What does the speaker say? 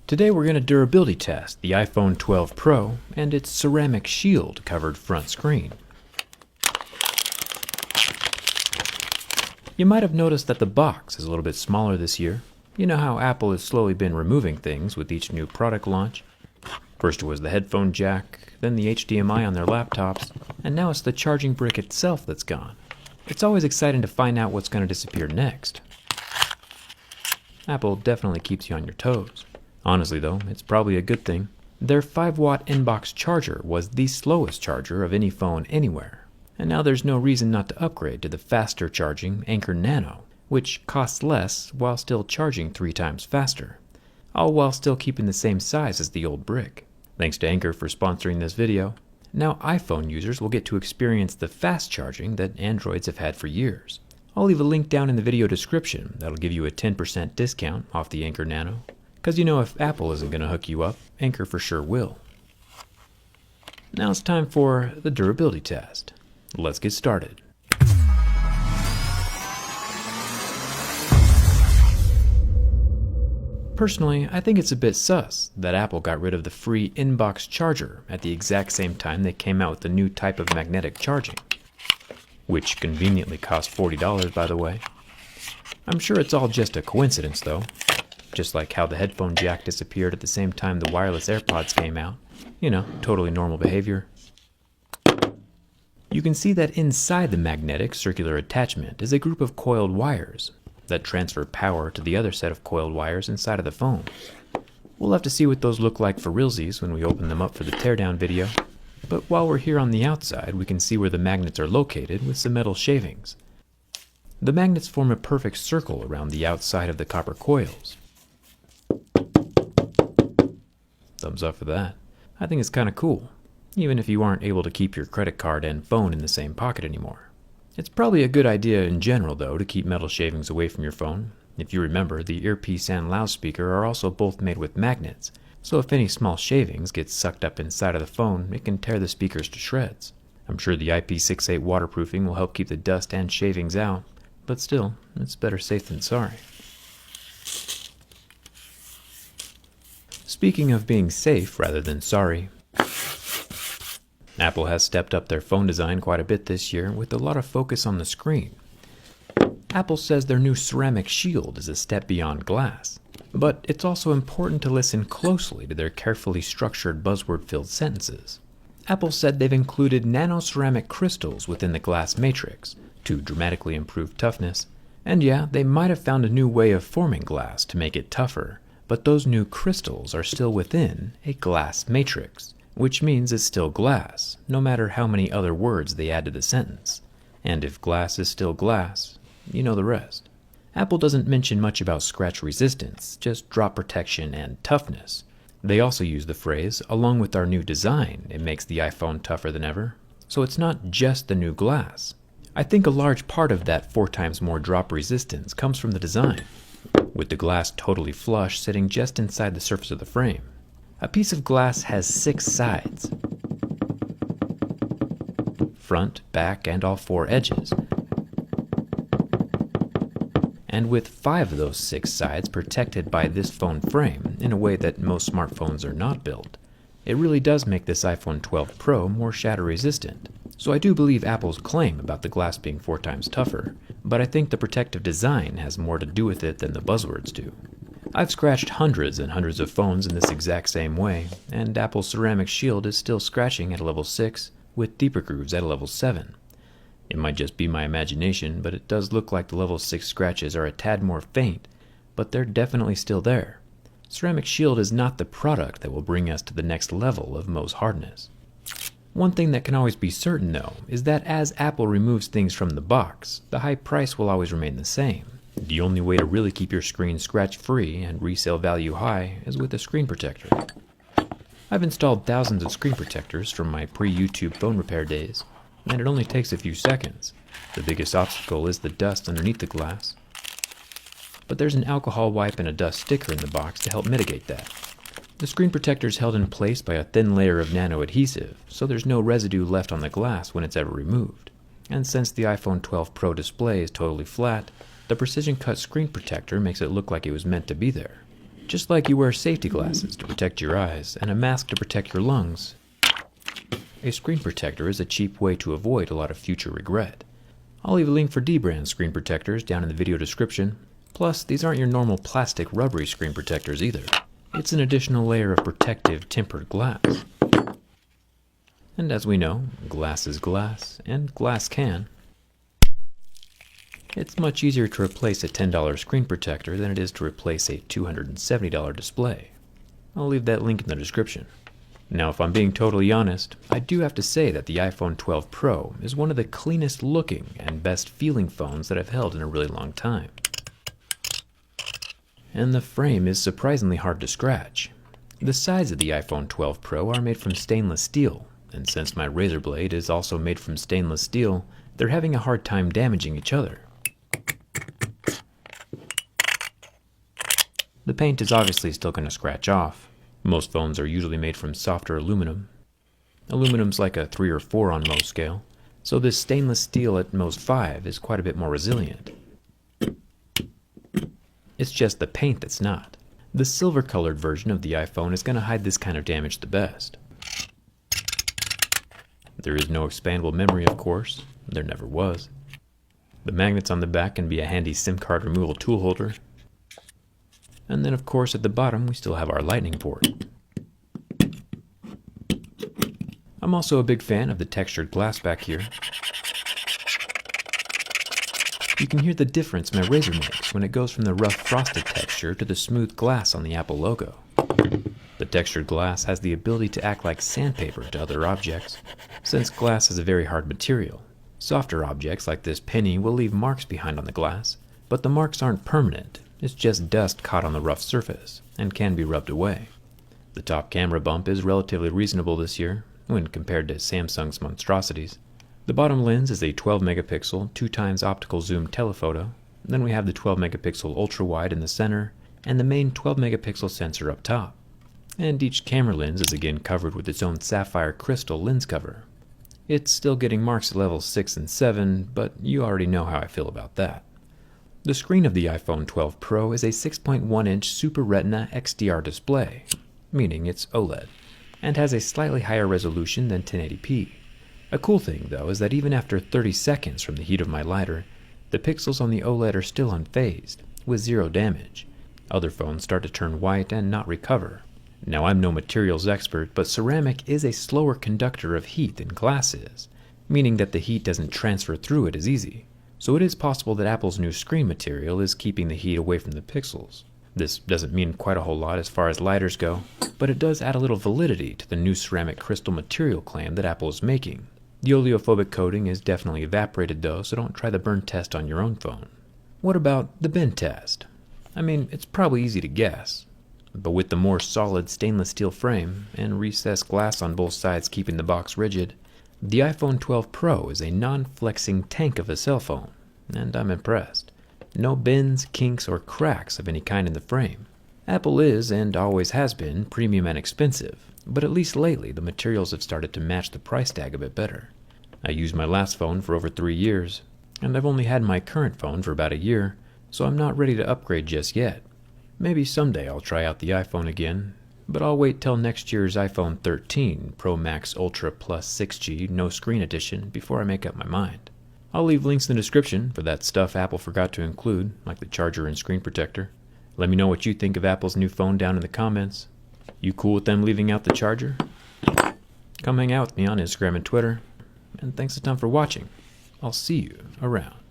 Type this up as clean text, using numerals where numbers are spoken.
Today we're going to durability test the iPhone 12 Pro and its ceramic shield covered front screen. You might have noticed that the box is a little bit smaller this year. You know how Apple has slowly been removing things with each new product launch. First it was the headphone jack, then the HDMI on their laptops, and now it's the charging brick itself that's gone. It's always exciting to find out what's going to disappear next. Apple definitely keeps you on your toes. Honestly though, it's probably a good thing. Their 5-watt inbox charger was the slowest charger of any phone anywhere, and now there's no reason not to upgrade to the faster charging Anker Nano, which costs less while still charging 3 times faster, all while still keeping the same size as the old brick. Thanks to Anker for sponsoring this video. Now iPhone users will get to experience the fast charging that Androids have had for years. I'll leave a link down in the video description that'll give you a 10% discount off the Anker Nano. Because you know, if Apple isn't going to hook you up, Anker for sure will. Now it's time for the durability test. Let's get started. Personally, I think it's a bit sus that Apple got rid of the free inbox charger at the exact same time they came out with the new type of magnetic charging, which conveniently cost $40 by the way. I'm sure it's all just a coincidence though. Just like how the headphone jack disappeared at the same time the wireless AirPods came out. You know, totally normal behavior. You can see that inside the magnetic circular attachment is a group of coiled wires that transfer power to the other set of coiled wires inside of the phone. We'll have to see what those look like for realsies when we open them up for the teardown video. But while we're here on the outside, we can see where the magnets are located with some metal shavings. The magnets form a perfect circle around the outside of the copper coils. Thumbs up for that. I think it's kind of cool, even if you aren't able to keep your credit card and phone in the same pocket anymore. It's probably a good idea in general though to keep metal shavings away from your phone. If you remember, the earpiece and loudspeaker are also both made with magnets, so if any small shavings get sucked up inside of the phone, it can tear the speakers to shreds. I'm sure the IP68 waterproofing will help keep the dust and shavings out, but still, it's better safe than sorry. Speaking of being safe rather than sorry, Apple has stepped up their phone design quite a bit this year with a lot of focus on the screen. Apple says their new ceramic shield is a step beyond glass, but it's also important to listen closely to their carefully structured buzzword-filled sentences. Apple said they've included nanoceramic crystals within the glass matrix to dramatically improve toughness, and yeah, they might have found a new way of forming glass to make it tougher. But those new crystals are still within a glass matrix, which means it's still glass, no matter how many other words they add to the sentence. And if glass is still glass, you know the rest. Apple doesn't mention much about scratch resistance, just drop protection and toughness. They also use the phrase, along with our new design, it makes the iPhone tougher than ever. So it's not just the new glass. I think a large part of that 4 times more drop resistance comes from the design, with the glass totally flush sitting just inside the surface of the frame. A piece of glass has 6 sides, front, back, and all 4 edges. And with 5 of those 6 sides protected by this phone frame in a way that most smartphones are not built, it really does make this iPhone 12 Pro more shatter resistant. So I do believe Apple's claim about the glass being 4 times tougher, but I think the protective design has more to do with it than the buzzwords do. I've scratched hundreds and hundreds of phones in this exact same way, and Apple's ceramic shield is still scratching at a level 6, with deeper grooves at a level 7. It might just be my imagination, but it does look like the level 6 scratches are a tad more faint, but they're definitely still there. Ceramic shield is not the product that will bring us to the next level of Mohs hardness. One thing that can always be certain though, is that as Apple removes things from the box, the high price will always remain the same. The only way to really keep your screen scratch-free and resale value high is with a screen protector. I've installed thousands of screen protectors from my pre-YouTube phone repair days, and it only takes a few seconds. The biggest obstacle is the dust underneath the glass. But there's an alcohol wipe and a dust sticker in the box to help mitigate that. The screen protector is held in place by a thin layer of nano adhesive, so there's no residue left on the glass when it's ever removed. And since the iPhone 12 Pro display is totally flat, the precision cut screen protector makes it look like it was meant to be there. Just like you wear safety glasses to protect your eyes and a mask to protect your lungs, a screen protector is a cheap way to avoid a lot of future regret. I'll leave a link for Dbrand screen protectors down in the video description. Plus, these aren't your normal plastic rubbery screen protectors either. It's an additional layer of protective tempered glass. And as we know, glass is glass, and glass can. It's much easier to replace a $10 screen protector than it is to replace a $270 display. I'll leave that link in the description. Now, if I'm being totally honest, I do have to say that the iPhone 12 Pro is one of the cleanest looking and best feeling phones that I've held in a really long time. And the frame is surprisingly hard to scratch. The sides of the iPhone 12 Pro are made from stainless steel, and since my razor blade is also made from stainless steel, they're having a hard time damaging each other. The paint is obviously still going to scratch off. Most phones are usually made from softer aluminum. Aluminum's like a 3 or 4 on Mohs scale, so this stainless steel at Mohs 5 is quite a bit more resilient. It's just the paint that's not. The silver-colored version of the iPhone is going to hide this kind of damage the best. There is no expandable memory, of course. There never was. The magnets on the back can be a handy SIM card removal tool holder. And then, of course, at the bottom, we still have our lightning port. I'm also a big fan of the textured glass back here. You can hear the difference my razor makes when it goes from the rough frosted texture to the smooth glass on the Apple logo. The textured glass has the ability to act like sandpaper to other objects, since glass is a very hard material. Softer objects like this penny will leave marks behind on the glass, but the marks aren't permanent. It's just dust caught on the rough surface, and can be rubbed away. The top camera bump is relatively reasonable this year, when compared to Samsung's monstrosities. The bottom lens is a 12 megapixel 2x optical zoom telephoto. Then we have the 12 megapixel ultra-wide in the center, and the main 12 megapixel sensor up top. And each camera lens is again covered with its own sapphire crystal lens cover. It's still getting marks at levels 6 and 7, but you already know how I feel about that. The screen of the iPhone 12 Pro is a 6.1-inch Super Retina XDR display, meaning it's OLED, and has a slightly higher resolution than 1080p. A cool thing, though, is that even after 30 seconds from the heat of my lighter, the pixels on the OLED are still unfazed, with zero damage. Other phones start to turn white and not recover. Now, I'm no materials expert, but ceramic is a slower conductor of heat than glass is, meaning that the heat doesn't transfer through it as easy. So it is possible that Apple's new screen material is keeping the heat away from the pixels. This doesn't mean quite a whole lot as far as lighters go, but it does add a little validity to the new ceramic crystal material claim that Apple is making. The oleophobic coating is definitely evaporated though, so don't try the burn test on your own phone. What about the bend test? I mean, it's probably easy to guess, but with the more solid stainless steel frame and recessed glass on both sides keeping the box rigid, the iPhone 12 Pro is a non-flexing tank of a cell phone, and I'm impressed. No bends, kinks, or cracks of any kind in the frame. Apple is, and always has been, premium and expensive, but at least lately the materials have started to match the price tag a bit better. I used my last phone for over 3 years, and I've only had my current phone for about a year, so I'm not ready to upgrade just yet. Maybe someday I'll try out the iPhone again, but I'll wait till next year's iPhone 13 Pro Max Ultra Plus 6G No Screen Edition before I make up my mind. I'll leave links in the description for that stuff Apple forgot to include, like the charger and screen protector. Let me know what you think of Apple's new phone down in the comments. You cool with them leaving out the charger? Come hang out with me on Instagram and Twitter. And thanks a ton for watching. I'll see you around.